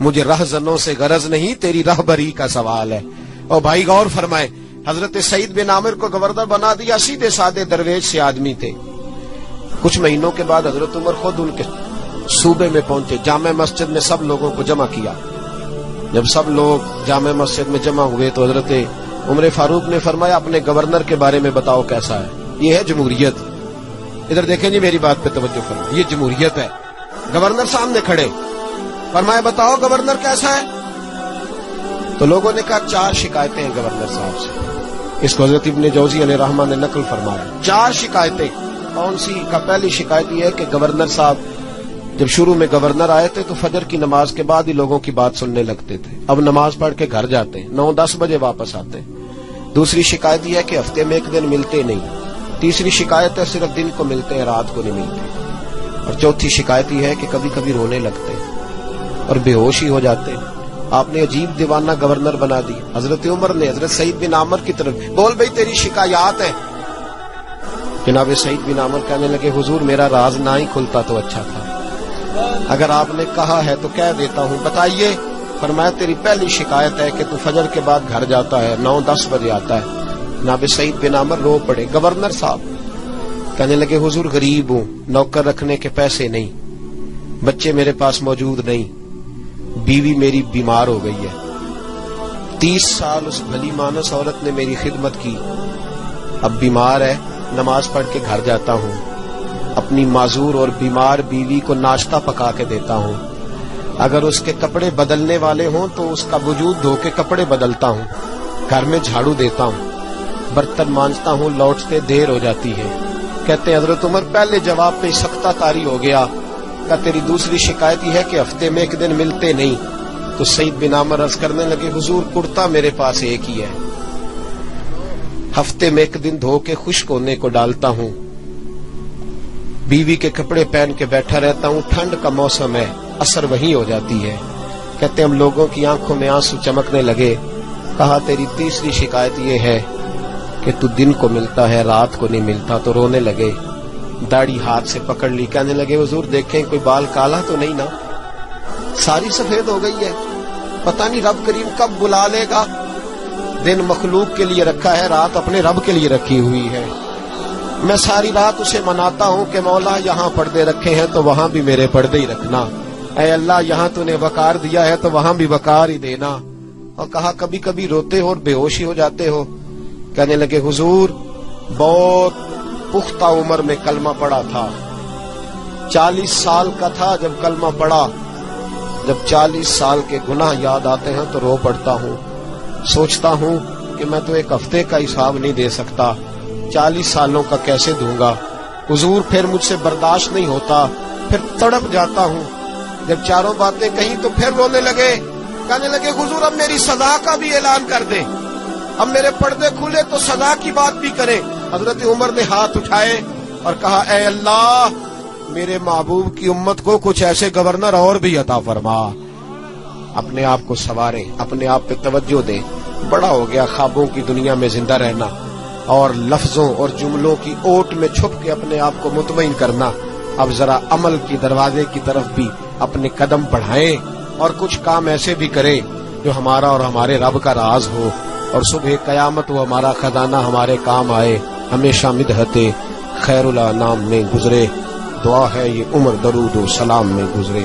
مجھے رہزنوں سے غرض نہیں، تیری رہبری کا سوال ہے۔ اور بھائی غور فرمائے، حضرت سعید بن عامر کو گورنر بنا دیا، سیدھے سادے درویش سے آدمی تھے۔ کچھ مہینوں کے بعد حضرت عمر خود ان کے صوبے میں پہنچے، جامع مسجد میں سب لوگوں کو جمع کیا۔ جب سب لوگ جامع مسجد میں جمع ہوئے تو حضرت عمر فاروق نے فرمایا اپنے گورنر کے بارے میں بتاؤ کیسا ہے۔ یہ ہے جمہوریت۔ ادھر دیکھیں جی، میری بات پہ توجہ فرمائیں، یہ جمہوریت ہے۔ گورنر سامنے کھڑے، فرمایا بتاؤ گورنر کیسا ہے؟ تو لوگوں نے کہا 4 شکایتیں ہیں گورنر صاحب سے۔ اس کو حضرت ابن جوزی علیہ رحمہ نے نقل فرمایا، 4 شکایتیں۔ کون سی؟ کا پہلی شکایت یہ ہے کہ گورنر صاحب جب شروع میں گورنر آئے تھے تو فجر کی نماز کے بعد ہی لوگوں کی بات سننے لگتے تھے، اب نماز پڑھ کے گھر جاتے ہیں، 9-10 بجے واپس آتے ہیں۔ دوسری شکایت یہ ہے کہ ہفتے میں 1 دن ملتے نہیں۔ تیسری شکایت ہے صرف دن کو ملتے ہیں، رات کو نہیں ملتے۔ اور چوتھی شکایت یہ ہے کہ کبھی کبھی رونے لگتے اور بے ہوش ہی ہو جاتے ہیں۔ آپ نے عجیب دیوانہ گورنر بنا دی۔ حضرت عمر نے حضرت سعید بن عامر کی طرف، بول بھئی تیری شکایات ہیں۔ جناب سعید بن عامر کہنے لگے حضور میرا راز نہ ہی کھلتا تو اچھا تھا، اگر آپ نے کہا ہے تو کہہ دیتا ہوں، بتائیے۔ فرمایا تیری پہلی شکایت ہے کہ تو فجر کے بعد گھر جاتا ہے، 9-10 بجے آتا ہے۔ جناب سعید بن عامر رو پڑے۔ گورنر صاحب کہنے لگے حضور غریب ہوں، نوکر رکھنے کے پیسے نہیں، بچے میرے پاس موجود نہیں، بیوی میری بیمار ہو گئی ہے، 30 سال اس بھلی مانس عورت نے میری خدمت کی، اب بیمار ہے، نماز پڑھ کے گھر جاتا ہوں، اپنی معذور اور بیمار بیوی کو ناشتہ پکا کے دیتا ہوں، اگر اس کے کپڑے بدلنے والے ہوں تو اس کا وجود دھو کے کپڑے بدلتا ہوں، گھر میں جھاڑو دیتا ہوں، برتن مانجتا ہوں، لوٹتے دیر ہو جاتی ہے۔ کہتے ہیں حضرت عمر پہلے جواب پہ سختہ کاری ہو گیا، کہ تیری دوسری شکایت یہ ہے کہ ہفتے میں 1 دن ملتے نہیں۔ تو سعید بن عامر عرض کرنے لگے حضور کرتا میرے پاس ایک ہی ہے، ہفتے میں 1 دن دھو کے خشک ہونے کو ڈالتا ہوں، بیوی کے کپڑے پہن کے بیٹھا رہتا ہوں، ٹھنڈ کا موسم ہے، اثر وہی ہو جاتی ہے۔ کہتے ہم لوگوں کی آنکھوں میں آنسو چمکنے لگے۔ کہا تیری تیسری شکایت یہ ہے کہ تو دن کو ملتا ہے رات کو نہیں ملتا۔ تو رونے لگے، داڑھی ہاتھ سے پکڑ لی، کہنے لگے حضور دیکھیں کوئی بال کالا تو نہیں نا، ساری سفید ہو گئی ہے، پتہ نہیں رب کریم کب بلا لے گا۔ دن مخلوق کے لیے رکھا ہے، رات اپنے رب کے لیے رکھی ہوئی ہے۔ میں ساری رات اسے مناتا ہوں کہ مولا یہاں پردے رکھے ہیں تو وہاں بھی میرے پردے ہی رکھنا، اے اللہ یہاں تو نے وقار دیا ہے تو وہاں بھی وقار ہی دینا۔ اور کہا کبھی کبھی روتے ہو اور بے ہوشی ہو جاتے ہو؟ کہنے لگے حضور بہت پختہ عمر میں کلمہ پڑھا تھا، 40 سال کا تھا جب کلمہ پڑھا، جب 40 سال کے گناہ یاد آتے ہیں تو رو پڑتا ہوں، سوچتا ہوں کہ میں تو 1 ہفتے کا حساب نہیں دے سکتا، 40 سالوں کا کیسے دوں گا حضور؟ پھر مجھ سے برداشت نہیں ہوتا، پھر تڑپ جاتا ہوں۔ جب چاروں باتیں کہیں تو پھر رونے لگے، کہنے لگے حضور اب میری سزا کا بھی اعلان کر دیں، اب میرے پردے کھلے تو سزا کی بات بھی کریں۔ حضرت عمر نے ہاتھ اٹھائے اور کہا اے اللہ میرے محبوب کی امت کو کچھ ایسے گورنر اور بھی عطا فرما۔ اپنے آپ کو سنواریں، اپنے آپ پہ توجہ دیں۔ بڑا ہو گیا خوابوں کی دنیا میں زندہ رہنا اور لفظوں اور جملوں کی اوٹ میں چھپ کے اپنے آپ کو مطمئن کرنا۔ اب ذرا عمل کی دروازے کی طرف بھی اپنے قدم بڑھائیں اور کچھ کام ایسے بھی کریں جو ہمارا اور ہمارے رب کا راز ہو، اور صبح قیامت وہ ہمارا خزانہ ہمارے کام آئے، ہمیشہ مدحت خیر الانام میں گزرے۔ دعا ہے یہ عمر درود و سلام میں گزرے۔